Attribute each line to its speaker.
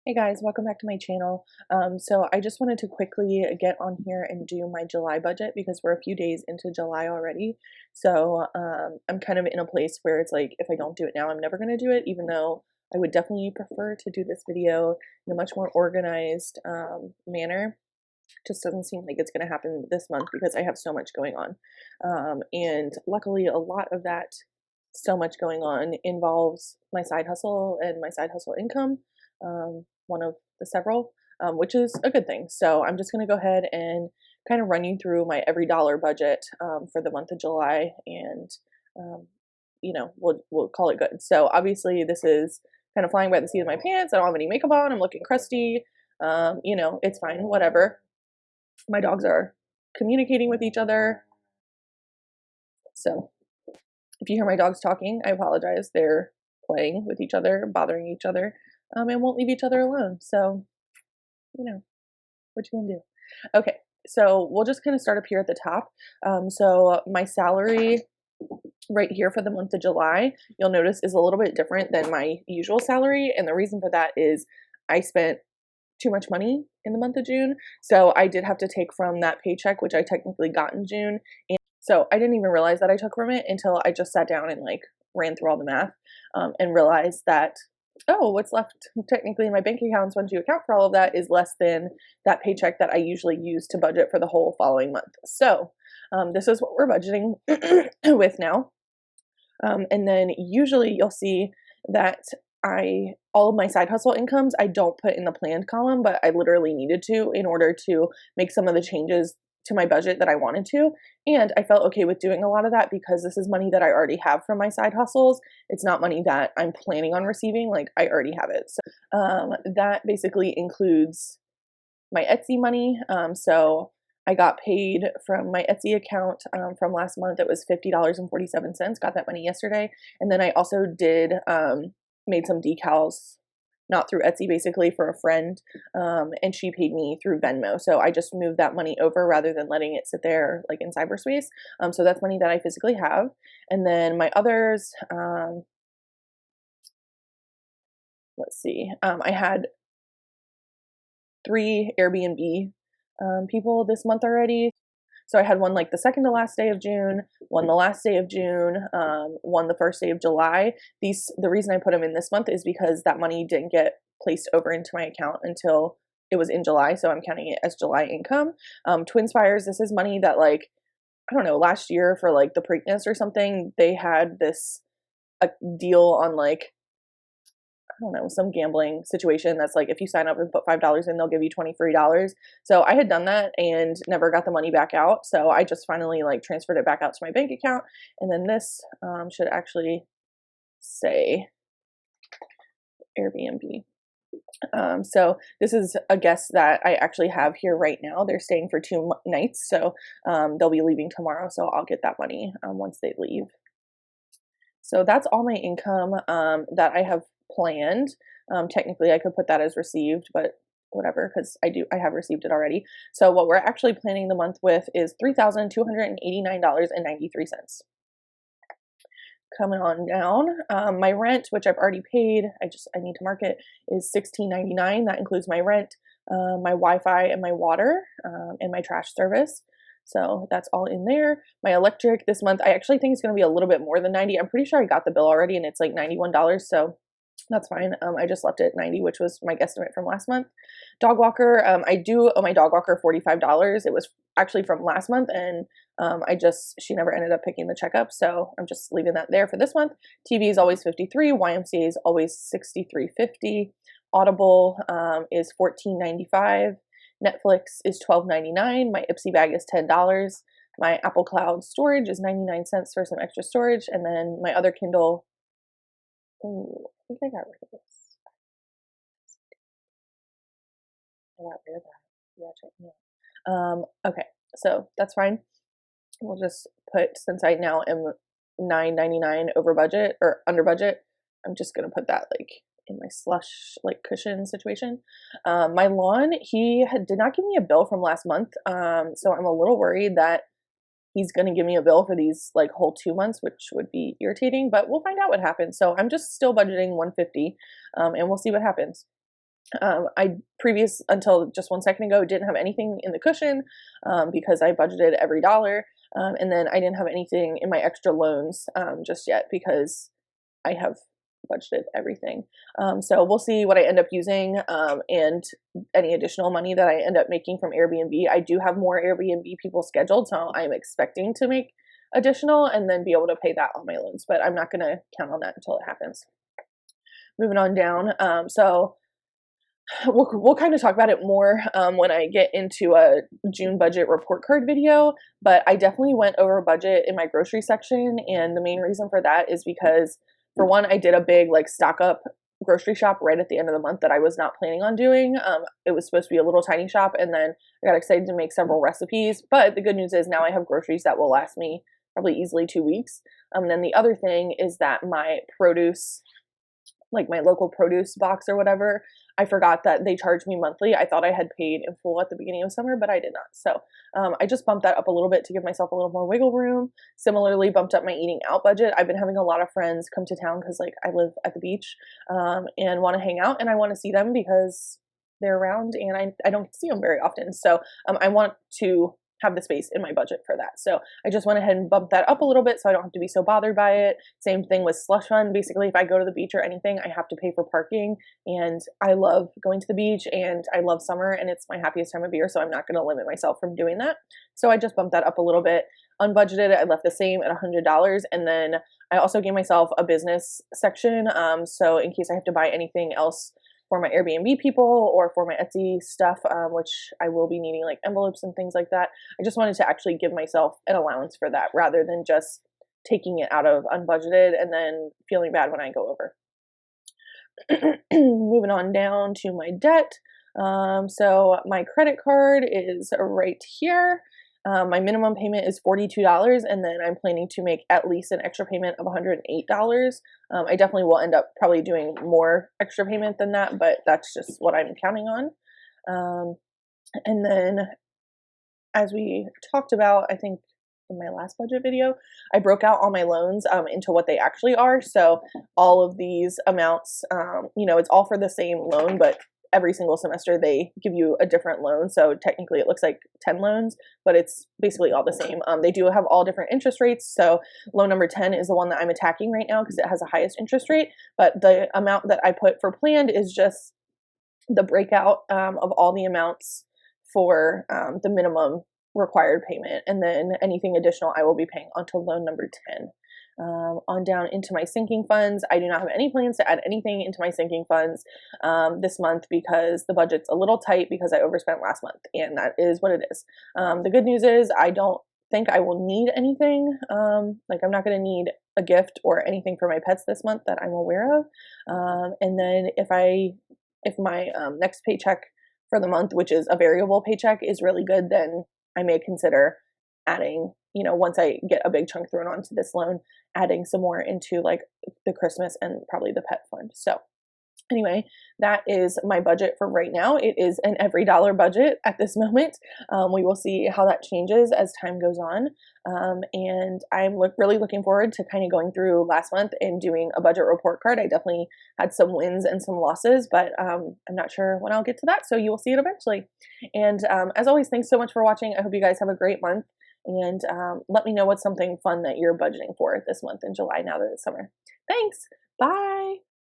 Speaker 1: Hey guys, welcome back to my channel. So I just wanted to quickly get on here and do my July budget because we're a few days into July already. So I'm kind of in a place where it's like, if I don't do it now, I'm never going to do it, even though I would definitely prefer to do this video in a much more organized manner. Just doesn't seem like it's going to happen this month because I have so much going on. And luckily, a lot of that so much going on involves my side hustle and my side hustle income, one of the several, which is a good thing. So I'm just going to go ahead and kind of run you through my every dollar budget for the month of July, and um, we'll call it good. So obviously, this is kind of flying by the seat of my pants. I don't have any makeup on. I'm looking crusty. It's fine. Whatever. My dogs are communicating with each other. So if you hear my dogs talking, I apologize. They're playing with each other, bothering each other, and won't leave each other alone. So, what you gonna do? Okay, so we'll just kind of start up here at the top. So my salary right here for the month of July, you'll notice, is a little bit different than my usual salary. And the reason for that is I spent too much money in the month of June. So I did have to take from that paycheck, which I technically got in June. And so I didn't even realize that I took from it until I just sat down and ran through all the math, and realized that, oh, what's left technically in my bank accounts once you account for all of that is less than that paycheck that I usually use to budget for the whole following month. So this is what we're budgeting with now. And then usually you'll see that all of my side hustle incomes, I don't put in the planned column, but I literally needed to in order to make some of the changes to my budget that I wanted to. And I felt okay with doing a lot of that because this is money that I already have from my side hustles. It's not money that I'm planning on receiving. Like, I already have it. So that basically includes my Etsy money. So I got paid from my Etsy account from last month. It was $50.47. Got that money yesterday. And then I also made some decals, not through Etsy, basically for a friend. And she paid me through Venmo. So I just moved that money over rather than letting it sit there like in cyberspace. So that's money that I physically have. And then my others, let's see, I had 3 Airbnb people this month already. So I had one like the second to last day of June, one the last day of June, one the first day of July. The reason I put them in this month is because that money didn't get placed over into my account until it was in July, so I'm counting it as July income. Twinspires, this is money that, like, I don't know, last year for like the Preakness or something, they had a deal on, like, I don't know, some gambling situation that's like, if you sign up and put $5 in, they'll give you $23. So I had done that and never got the money back out. So I just finally transferred it back out to my bank account. And then this should actually say Airbnb. So this is a guest that I actually have here right now. They're staying for 2 nights. So they'll be leaving tomorrow. So I'll get that money once they leave. So that's all my income that I have planned. Technically, I could put that as received, but whatever, because I have received it already. So what we're actually planning the month with is $3,289.93. Coming on down, my rent, which I've already paid, I need to mark it, is $16.99. That includes my rent, my Wi-Fi, and my water, and my trash service. So that's all in there. My electric this month, I actually think it's going to be a little bit more than 90. I'm pretty sure I got the bill already and it's like $91. So that's fine. I just left it at 90, which was my guesstimate from last month. Dog walker, I do owe my dog walker $45. It was actually from last month, and she never ended up picking the check up, so I'm just leaving that there for this month. TV is always $53. YMCA is always $63.50. Audible is $14.95. Netflix is $12.99. My Ipsy bag is $10. My Apple Cloud storage is 99 cents for some extra storage. And then my other Kindle, I think I got rid of this. I got rid of that. Yeah, check me out. Okay, so that's fine. We'll just put, since I now am $9.99 over budget or under budget, I'm just gonna put that in my slush cushion situation. My lawn, he did not give me a bill from last month, so I'm a little worried that he's gonna give me a bill for these whole 2 months, which would be irritating, but we'll find out what happens. So I'm just still budgeting $150, and we'll see what happens. I until just 1 second ago, didn't have anything in the cushion because I budgeted every dollar. And then I didn't have anything in my extra loans just yet because I have budgeted everything. So we'll see what I end up using and any additional money that I end up making from Airbnb. I do have more Airbnb people scheduled, so I'm expecting to make additional and then be able to pay that on my loans, but I'm not going to count on that until it happens. Moving on down. So we'll kind of talk about it more when I get into a June budget report card video, but I definitely went over budget in my grocery section, and the main reason for that is because, for one, I did a big like stock up grocery shop right at the end of the month that I was not planning on doing. It was supposed to be a little tiny shop, and then I got excited to make several recipes, but the good news is now I have groceries that will last me probably easily 2 weeks. And then the other thing is that my produce, like my local produce box or whatever, I forgot that they charge me monthly. I thought I had paid in full at the beginning of summer, but I did not. So I just bumped that up a little bit to give myself a little more wiggle room. Similarly, bumped up my eating out budget. I've been having a lot of friends come to town because like I live at the beach and want to hang out, and I want to see them because they're around and I don't see them very often. So I want to have the space in my budget for that. So I just went ahead and bumped that up a little bit so I don't have to be so bothered by it. Same thing with slush fund. Basically, if I go to the beach or anything, I have to pay for parking, and I love going to the beach and I love summer and it's my happiest time of year, so I'm not going to limit myself from doing that. So I just bumped that up a little bit. Unbudgeted, I left the same at $100, and then I also gave myself a business section, so in case I have to buy anything else for my Airbnb people or for my Etsy stuff, which I will be needing like envelopes and things like that. I just wanted to actually give myself an allowance for that rather than just taking it out of unbudgeted and then feeling bad when I go over. Moving on down to my debt. So my credit card is right here. My minimum payment is $42, and then I'm planning to make at least an extra payment of $108. I definitely will end up probably doing more extra payment than that, but that's just what I'm counting on. And then, as we talked about, I think in my last budget video, I broke out all my loans into what they actually are. So all of these amounts, it's all for the same loan, but every single semester they give you a different loan. So technically it looks like 10 loans, but it's basically all the same. They do have all different interest rates. So loan number 10 is the one that I'm attacking right now because it has the highest interest rate. But the amount that I put for planned is just the breakout of all the amounts for the minimum required payment. And then anything additional I will be paying onto loan number 10. On down into my sinking funds. I do not have any plans to add anything into my sinking funds this month because the budget's a little tight because I overspent last month, and that is what it is. The good news is I don't think I will need anything. Like I'm not going to need a gift or anything for my pets this month that I'm aware of. And then if my next paycheck for the month, which is a variable paycheck, is really good, then I may consider adding, once I get a big chunk thrown onto this loan, adding some more into like the Christmas and probably the pet fund. So anyway, that is my budget for right now. It is an every dollar budget at this moment. We will see how that changes as time goes on. And I'm really looking forward to kind of going through last month and doing a budget report card. I definitely had some wins and some losses, but I'm not sure when I'll get to that. So you will see it eventually. And as always, thanks so much for watching. I hope you guys have a great month. And let me know what's something fun that you're budgeting for this month in July now that it's summer. Thanks. Bye.